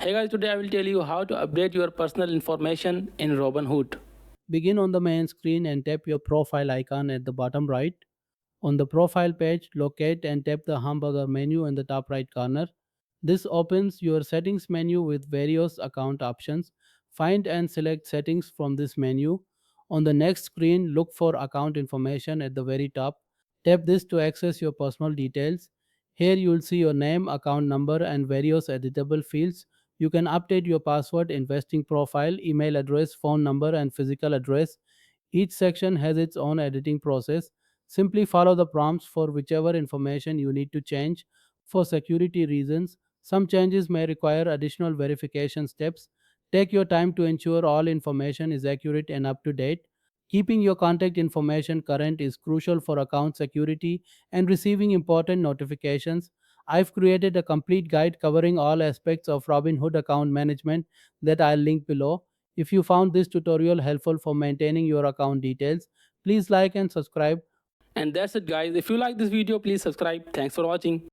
Hey guys, today I will tell you how to update your personal information in Robinhood. Begin on the main screen and tap your profile icon at the bottom right. On the profile page, locate and tap the hamburger menu in the top right corner. This opens your settings menu with various account options. Find and select settings from this menu. On the next screen, look for account information at the very top. Tap this to access your personal details. Here you will see your name, account number, and various editable fields. You can update your password, investing profile, email address, phone number, and physical address. Each section has its own editing process. Simply follow the prompts for whichever information you need to change. For security reasons, some changes may require additional verification steps. Take your time to ensure all information is accurate and up to date. Keeping your contact information current is crucial for account security and receiving important notifications. I've created a complete guide covering all aspects of Robinhood account management that I'll link below. If you found this tutorial helpful for maintaining your account details, please like and subscribe. And that's it guys. If you like this video, please subscribe. Thanks for watching.